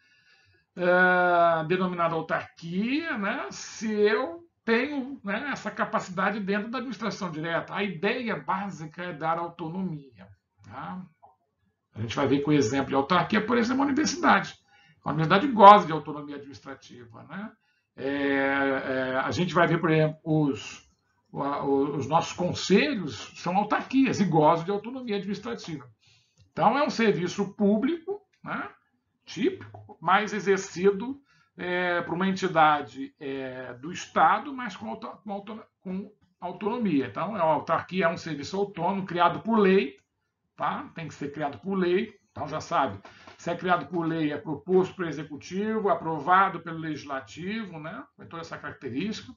denominada autarquia, né, se eu tenho, né, essa capacidade dentro da administração direta? A ideia básica é dar autonomia. Tá? A gente vai ver com o exemplo de autarquia, por exemplo, a universidade. A universidade goza de autonomia administrativa. Né? A gente vai ver, por exemplo, os nossos conselhos são autarquias e gozam de autonomia administrativa. Então, é um serviço público, né, típico, mas exercido por uma entidade do Estado, mas com autonomia. Então, a autarquia é um serviço autônomo criado por lei, tá? Tem que ser criado por lei. Então, já sabe, se é criado por lei, é proposto pelo Executivo, aprovado pelo Legislativo, né? Com toda essa característica.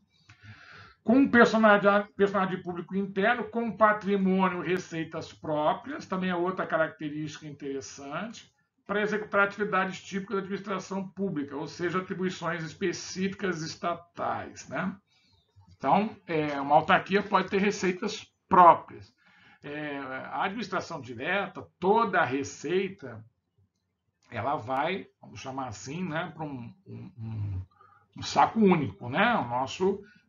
Com personalidade público interno, com patrimônio e receitas próprias, também é outra característica interessante, para executar atividades típicas da administração pública, ou seja, atribuições específicas estatais. Né? Então, uma autarquia pode ter receitas próprias. A administração direta, toda a receita, ela vai, vamos chamar assim, né, para um saco único. Né?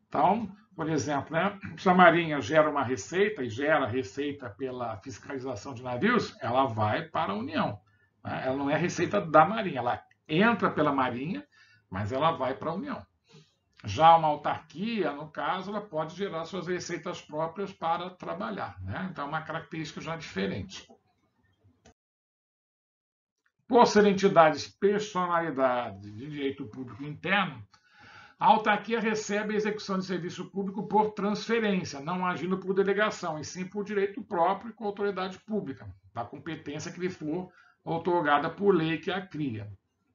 Então, por exemplo, né, se a Marinha gera uma receita e gera receita pela fiscalização de navios, ela vai para a União. Né? Ela não é receita da Marinha, ela entra pela Marinha, mas ela vai para a União. Já uma autarquia, no caso, ela pode gerar suas receitas próprias para trabalhar. Né? Então, é uma característica já diferente. Por ser entidades personalidades de direito público interno, a autarquia recebe a execução de serviço público por transferência, não agindo por delegação, e sim por direito próprio com autoridade pública, da competência que lhe for outorgada por lei que a cria.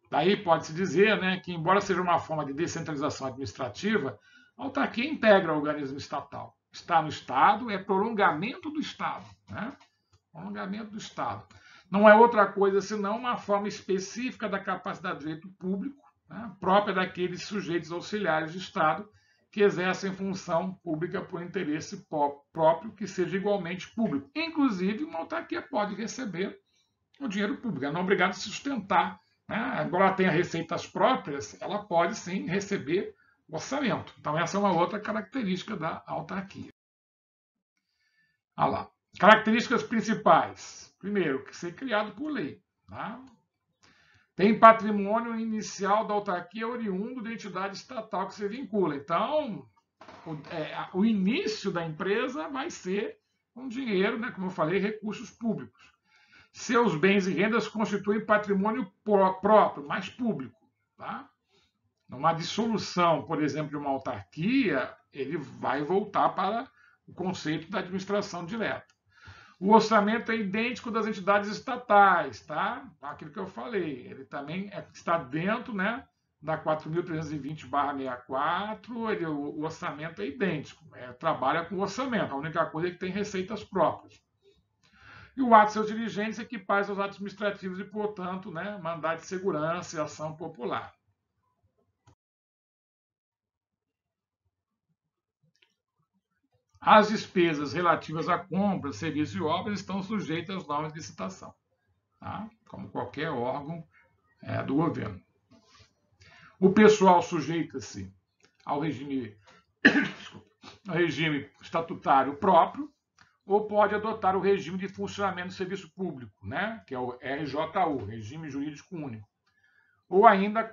Daí pode-se dizer, né, que, embora seja uma forma de descentralização administrativa, a autarquia integra o organismo estatal. Está no Estado, é prolongamento do Estado. Né? Prolongamento do Estado. Não é outra coisa senão uma forma específica da capacidade de direito público, né, própria daqueles sujeitos auxiliares do Estado que exercem função pública por interesse próprio que seja igualmente público. Inclusive, uma autarquia pode receber o dinheiro público, ela não é obrigada a sustentar. Né? Embora ela tenha receitas próprias, ela pode sim receber orçamento. Então, essa é uma outra característica da autarquia. Olha lá. Características principais. Primeiro, que ser criado por lei. Tá? Tem patrimônio inicial da autarquia oriundo da entidade estatal que se vincula. Então, o início da empresa vai ser com dinheiro, né, como eu falei, recursos públicos. Seus bens e rendas constituem patrimônio próprio, mas público. Tá? Numa dissolução, por exemplo, de uma autarquia, ele vai voltar para o conceito da administração direta. O orçamento é idêntico das entidades estatais, tá? Aquilo que eu falei, ele também está dentro, né, da 4.320/64, o orçamento é idêntico, trabalha com orçamento, a única coisa é que tem receitas próprias. E o ato de seus dirigentes equipara aos atos administrativos e, portanto, né, mandado de segurança e ação popular. As despesas relativas a compras, serviços e obras estão sujeitas às normas de licitação, tá? Como qualquer órgão do governo. O pessoal sujeita-se ao regime estatutário próprio ou pode adotar o regime de funcionamento do serviço público, né? Que é o RJU, Regime Jurídico Único, ou ainda a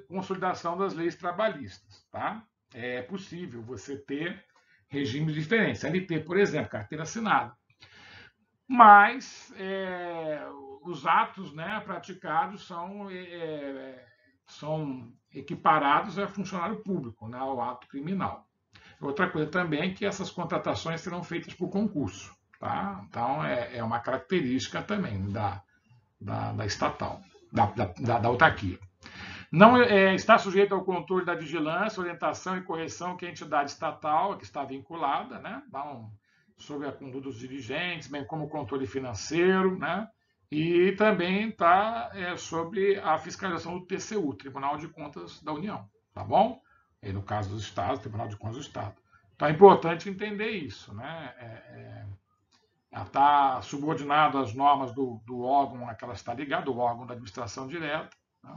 consolidação das leis trabalhistas. Tá? É possível você ter regimes diferentes. CLT, por exemplo, carteira assinada. Mas os atos, né, praticados são equiparados a funcionário público, né, ao ato criminal. Outra coisa também é que essas contratações serão feitas por concurso. Tá? Então, é uma característica também da estatal, da autarquia. Não está sujeito ao controle da vigilância, orientação e correção que a entidade estatal que está vinculada, né? Sobre a conduta dos dirigentes, bem como o controle financeiro, né? E também está sobre a fiscalização do TCU, Tribunal de Contas da União, tá bom? E no caso dos estados, Tribunal de Contas do Estado. Então é importante entender isso, né? Ela está subordinado às normas do órgão a que ela está ligada, o órgão da administração direta. Né?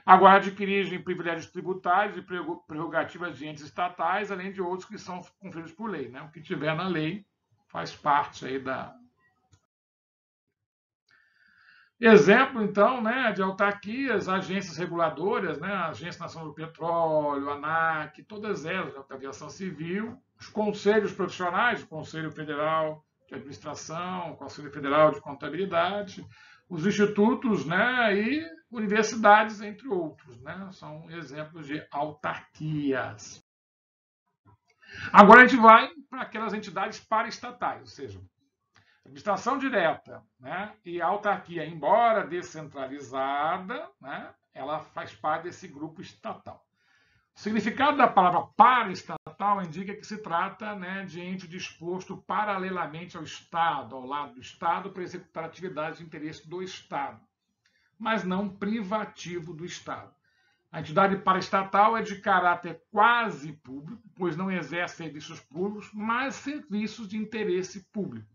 Agora adquirem privilégios tributários e prerrogativas de entes estatais, além de outros que são conferidos por lei. Né? O que tiver na lei faz parte aí da... Exemplo, então, né, de autarquias, agências reguladoras, né, a Agência Nacional do Petróleo, a ANAC, todas elas, da aviação civil, os conselhos profissionais, o Conselho Federal de Administração, o Conselho Federal de Contabilidade, os institutos, né, e universidades, entre outros, né, são exemplos de autarquias. Agora a gente vai para aquelas entidades paraestatais, ou seja, administração direta, né, e a autarquia, embora descentralizada, né, ela faz parte desse grupo estatal. O significado da palavra paraestatal indica que se trata, né, de ente disposto paralelamente ao Estado, ao lado do Estado, para executar atividades de interesse do Estado, mas não privativo do Estado. A entidade paraestatal é de caráter quase público, pois não exerce serviços públicos, mas serviços de interesse público,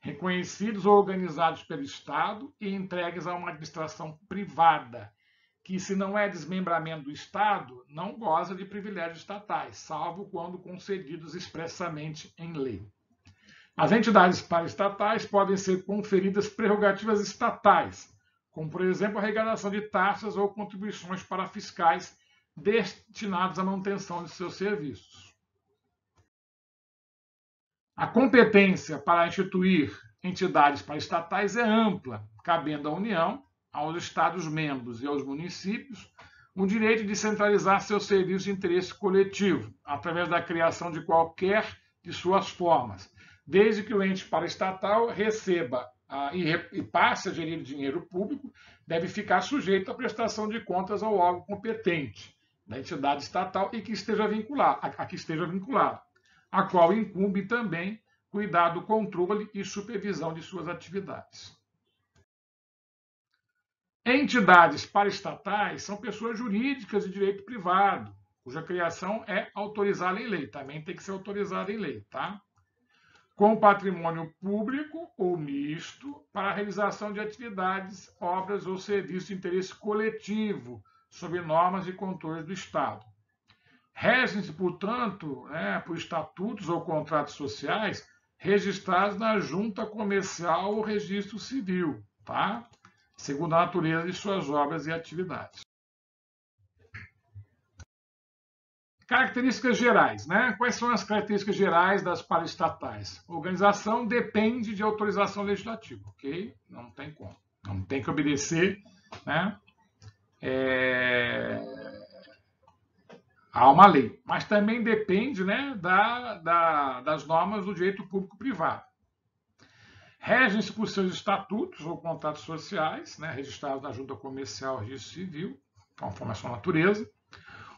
reconhecidos ou organizados pelo Estado e entregues a uma administração privada, que, se não é desmembramento do Estado, não goza de privilégios estatais, salvo quando concedidos expressamente em lei. As entidades paraestatais podem ser conferidas prerrogativas estatais, como, por exemplo, a arrecadação de taxas ou contribuições para fiscais destinados à manutenção de seus serviços. A competência para instituir entidades paraestatais é ampla, cabendo à União, aos Estados-membros e aos municípios o direito de centralizar seus serviços de interesse coletivo, através da criação de qualquer de suas formas, desde que o ente paraestatal receba e passe a gerir dinheiro público, deve ficar sujeito à prestação de contas ao órgão competente da entidade estatal e que esteja vinculado, a qual incumbe também cuidar do controle e supervisão de suas atividades. Entidades paraestatais são pessoas jurídicas de direito privado, cuja criação é autorizada em lei. Também tem que ser autorizada em lei, tá? Com patrimônio público ou misto para a realização de atividades, obras ou serviços de interesse coletivo, sob normas e controles do Estado. Regem-se, portanto, por estatutos ou contratos sociais registrados na junta comercial ou registro civil, tá? Segundo a natureza de suas obras e atividades. Características gerais, né? Quais são as características gerais das paraestatais? Organização depende de autorização legislativa, ok? Não tem como. Não tem que obedecer, né? Há uma lei, mas também depende, né, das normas do direito público-privado. Regem-se por seus estatutos ou contratos sociais, né, registrados na Junta Comercial e Registro Civil, conforme a sua natureza.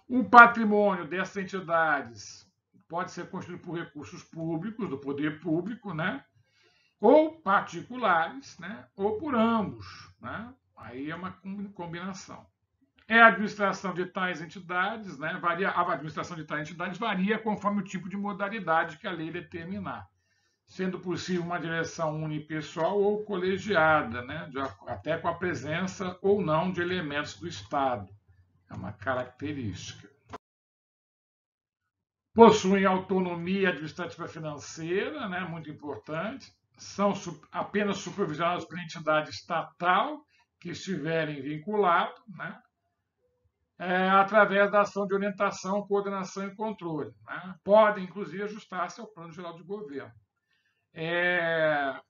O patrimônio dessas entidades pode ser construído por recursos públicos, do poder público, né, ou particulares, né, ou por ambos, né? Aí é uma combinação. A administração de tais entidades, né, a administração de tais entidades varia conforme o tipo de modalidade que a lei determinar, sendo possível uma direção unipessoal ou colegiada, né, até com a presença ou não de elementos do Estado. É uma característica. Possuem autonomia administrativa financeira, né, muito importante, são apenas supervisionados por entidade estatal que estiverem vinculados, né, através da ação de orientação, coordenação e controle. Né? Podem, inclusive, ajustar-se ao Plano Geral de Governo.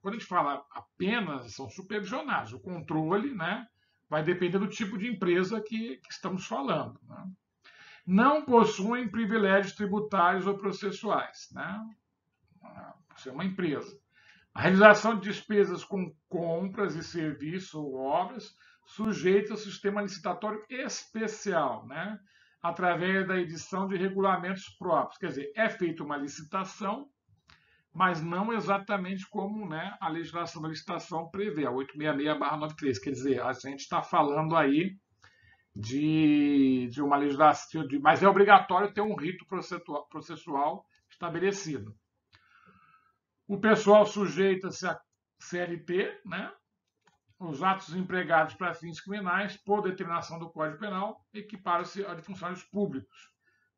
Quando a gente fala apenas, são supervisionados. O controle, né, vai depender do tipo de empresa que estamos falando. Né? Não possuem privilégios tributários ou processuais. Né? Você é uma empresa. A realização de despesas com compras e serviços ou obras sujeita ao sistema licitatório especial, né? Através da edição de regulamentos próprios. Quer dizer, é feita uma licitação, mas não exatamente como, né, a legislação da licitação prevê, a 866/93. Quer dizer, a gente está falando aí de uma legislação, mas é obrigatório ter um rito processual estabelecido. O pessoal sujeita-se a CLT, né? Os atos empregados para fins criminais, por determinação do Código Penal, equiparam-se a de funcionários públicos.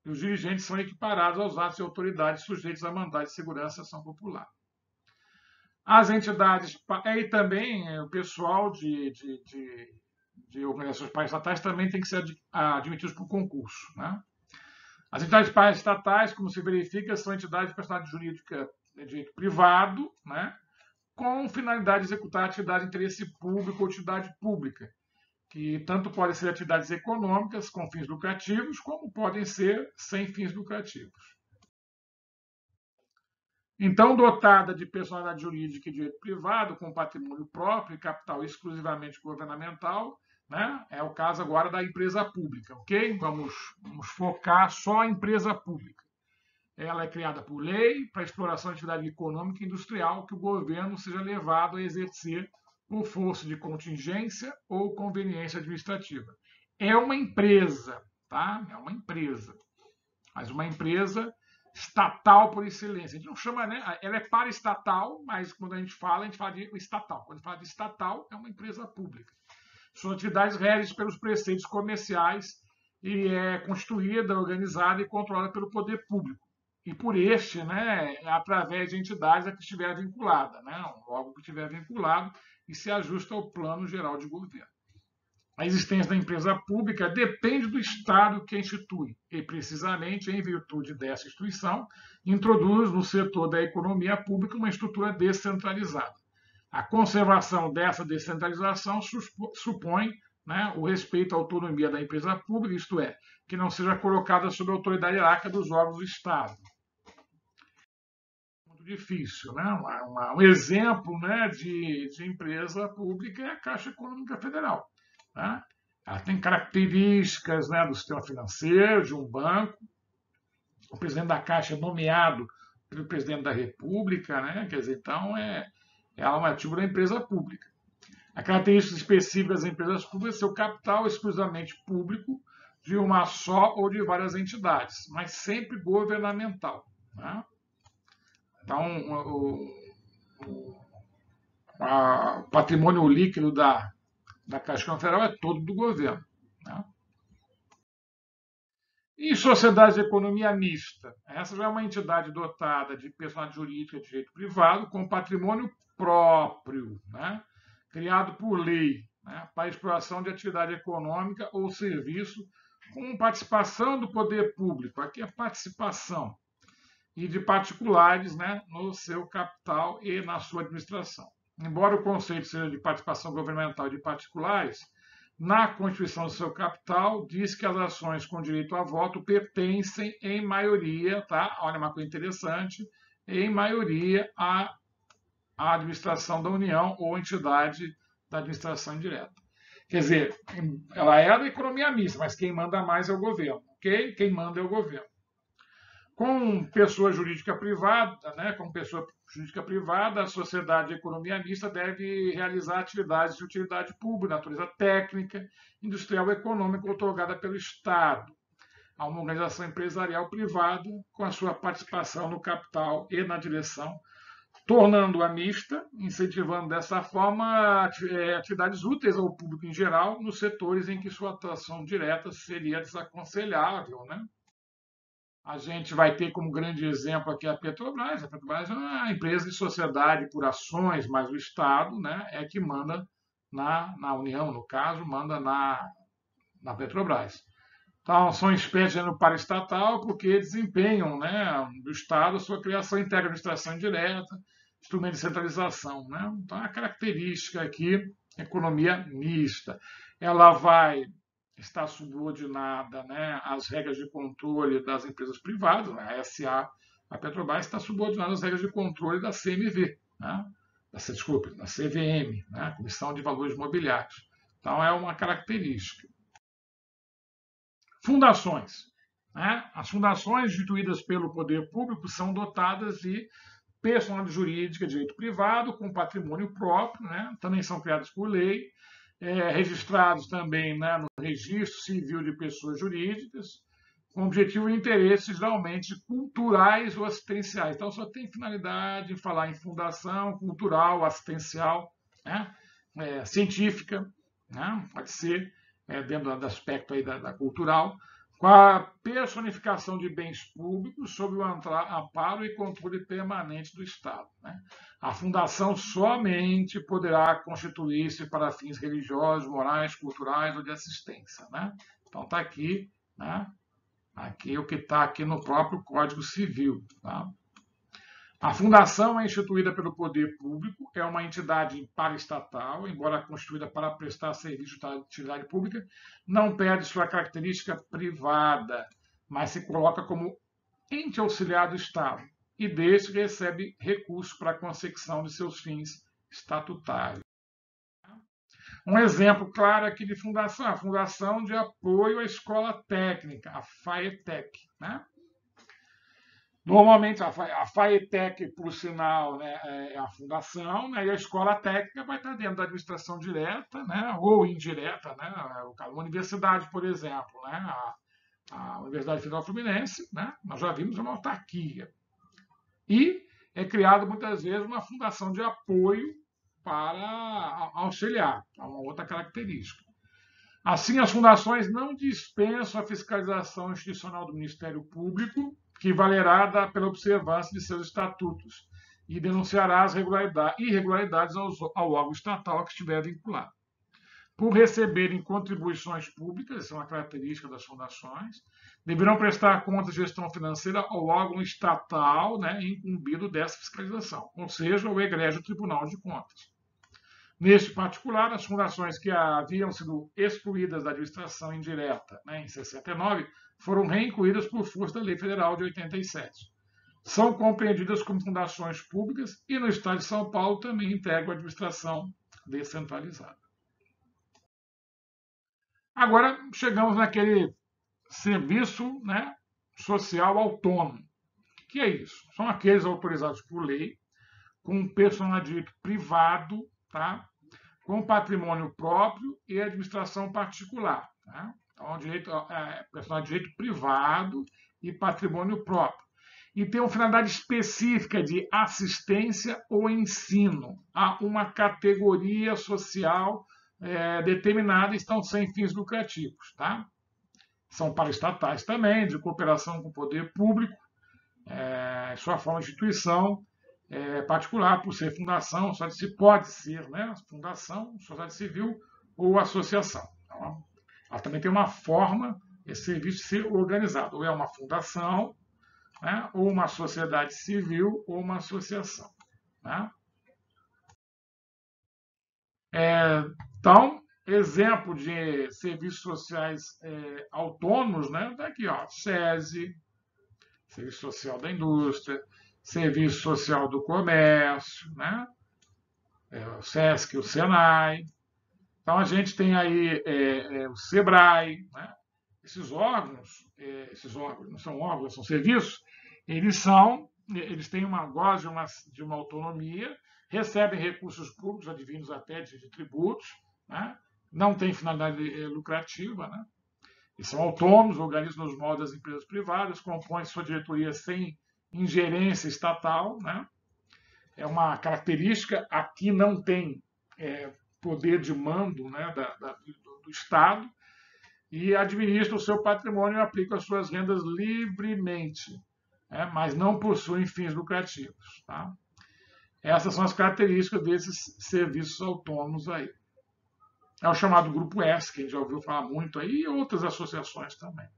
E os dirigentes são equiparados aos atos de autoridades sujeitos a mandado de segurança e ação popular. As entidades, e também o pessoal de organizações paraestatais também tem que ser admitidos por concurso. Né? As entidades paraestatais, como se verifica, são entidades de personalidade jurídica de direito privado, né? Com finalidade de executar atividade de interesse público ou atividade pública, que tanto podem ser atividades econômicas com fins lucrativos, como podem ser sem fins lucrativos. Então, dotada de personalidade jurídica e direito privado, com patrimônio próprio e capital exclusivamente governamental, né? É o caso agora da empresa pública, ok? Vamos focar só a empresa pública. Ela é criada por lei para exploração de atividade econômica e industrial que o governo seja levado a exercer por força de contingência ou conveniência administrativa. É uma empresa, tá? É uma empresa, mas uma empresa estatal por excelência. A gente não chama, né? Ela é paraestatal, mas quando a gente fala de estatal. Quando a gente fala de estatal, é uma empresa pública. Suas atividades regem pelos preceitos comerciais e é constituída, organizada e controlada pelo poder público. E por este, né, através de entidades a que estiver vinculada, né, um órgão que estiver vinculado e se ajusta ao Plano Geral de Governo. A existência da empresa pública depende do Estado que a institui e, precisamente, em virtude dessa instituição, introduz no setor da economia pública uma estrutura descentralizada. A conservação dessa descentralização supõe, né, o respeito à autonomia da empresa pública, isto é, que não seja colocada sob a autoridade hierárquica dos órgãos do Estado. Difícil, né? Um exemplo, né, de empresa pública é a Caixa Econômica Federal. Né? Ela tem características, né, do sistema financeiro, de um banco. O presidente da Caixa é nomeado pelo presidente da República, né? Quer dizer, então ela é uma tipo da empresa pública. A característica específica das empresas públicas é seu capital exclusivamente público de uma só ou de várias entidades, mas sempre governamental. Né? Então, o patrimônio líquido da Caixa Econômica Federal é todo do governo. Né? E sociedades de economia mista. Essa já é uma entidade dotada de personalidade jurídica de direito privado com patrimônio próprio, né? Criado por lei, né? Para exploração de atividade econômica ou serviço com participação do poder público, aqui é participação, e de particulares, né, no seu capital e na sua administração. Embora o conceito seja de participação governamental de particulares, na constituição do seu capital diz que as ações com direito a voto pertencem em maioria, tá? Olha uma coisa interessante, em maioria à administração da União ou entidade da administração indireta. Quer dizer, ela é da economia mista, mas quem manda mais é o governo, ok? Quem manda é o governo. Com pessoa jurídica privada, né, a sociedade de economia mista deve realizar atividades de utilidade pública, natureza técnica, industrial e econômica otorgada pelo Estado a uma organização empresarial privada com a sua participação no capital e na direção, tornando-a mista, incentivando dessa forma atividades úteis ao público em geral nos setores em que sua atuação direta seria desaconselhável, né? A gente vai ter como grande exemplo aqui a Petrobras. A Petrobras é uma empresa de sociedade por ações, mas o Estado, né, é que manda na União, no caso, manda na Petrobras. Então, são espécies no paraestatal porque desempenham, né, do Estado a sua criação integra administração indireta, instrumento de centralização. Né? Então, a característica aqui, economia mista. Ela vai está subordinada, né, às regras de controle das empresas privadas, né, a SA, a Petrobras está subordinada às regras de controle da CMV, né, da CVM, né, Comissão de Valores Imobiliários. Então, é uma característica. Fundações. Né? As fundações instituídas pelo poder público são dotadas de personalidade jurídica, direito privado, com patrimônio próprio, né, também são criadas por lei, registrados também, né, no registro civil de pessoas jurídicas, com objetivo e interesses geralmente culturais ou assistenciais. Então, só tem finalidade de falar em fundação cultural, assistencial, né, científica, né, pode ser, dentro do aspecto aí da cultural, com a personificação de bens públicos sob o amparo e controle permanente do Estado. Né? A fundação somente poderá constituir-se para fins religiosos, morais, culturais ou de assistência. Né? Então está aqui, né? Aqui o que está aqui no próprio Código Civil. Tá? A fundação é instituída pelo poder público, é uma entidade paraestatal, embora constituída para prestar serviço de utilidade pública, não perde sua característica privada, mas se coloca como ente auxiliar do Estado e deste recebe recursos para a consecução de seus fins estatutários. Um exemplo claro aqui de fundação, a Fundação de Apoio à Escola Técnica, a FAETEC, né? Normalmente, a FAETEC, por sinal, né, é a fundação, né, e a escola técnica vai estar dentro da administração direta, né, ou indireta. Né, uma universidade, por exemplo, né, a Universidade Federal Fluminense, né, nós já vimos uma autarquia. E é criada, muitas vezes, uma fundação de apoio para auxiliar, é uma outra característica. Assim, as fundações não dispensam a fiscalização institucional do Ministério Público, que valerá pela observância de seus estatutos e denunciará as irregularidades ao órgão estatal a que estiver vinculado. Por receberem contribuições públicas, essa é uma característica das fundações, deverão prestar conta de gestão financeira ao órgão estatal, né, incumbido dessa fiscalização, ou seja, o egrégio Tribunal de Contas. Neste particular, as fundações que haviam sido excluídas da administração indireta, né, em 69, foram reincluídas por força da Lei Federal de 87. São compreendidas como fundações públicas e no Estado de São Paulo também integram a administração descentralizada. Agora chegamos naquele serviço, né, social autônomo. O que é isso? São aqueles autorizados por lei, com personalidade de direito privado, tá? Com patrimônio próprio e administração particular. Tá? Então, personalidade de direito privado e patrimônio próprio. E tem uma finalidade específica de assistência ou ensino a uma categoria social determinada e estão sem fins lucrativos. Tá? São paraestatais também, de cooperação com o poder público, sua forma de instituição particular, por ser fundação, pode ser, né, fundação, sociedade civil ou associação. Então, ela também tem uma forma, esse serviço ser organizado. Ou é uma fundação, né, ou uma sociedade civil, ou uma associação. Né? Então, exemplo de serviços sociais autônomos, né? Tá aqui, ó, SESI, Serviço Social da Indústria, Serviço Social do Comércio, né? O SESC, o SENAI. Então, a gente tem aí o SEBRAE, né? Esses órgãos não são órgãos, são serviços, eles têm gozam de uma autonomia, recebem recursos públicos advindos até de tributos, né? Não tem finalidade lucrativa, né? E são autônomos, organismos nos moldes das empresas privadas, compõem sua diretoria sem ingerência estatal, né? É uma característica. Aqui não tem poder de mando, né, do Estado, e administra o seu patrimônio e aplica as suas rendas livremente, né, mas não possuem fins lucrativos. Tá? Essas são as características desses serviços autônomos aí. É o chamado Grupo S, que a gente já ouviu falar muito aí, e outras associações também.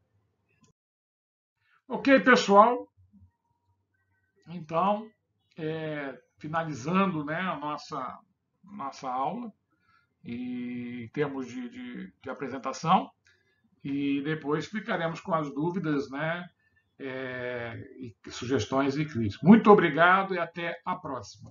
Ok, pessoal? Então, finalizando, né, a nossa aula, em termos de apresentação, e depois ficaremos com as dúvidas, né, sugestões e críticas. Muito obrigado e até a próxima.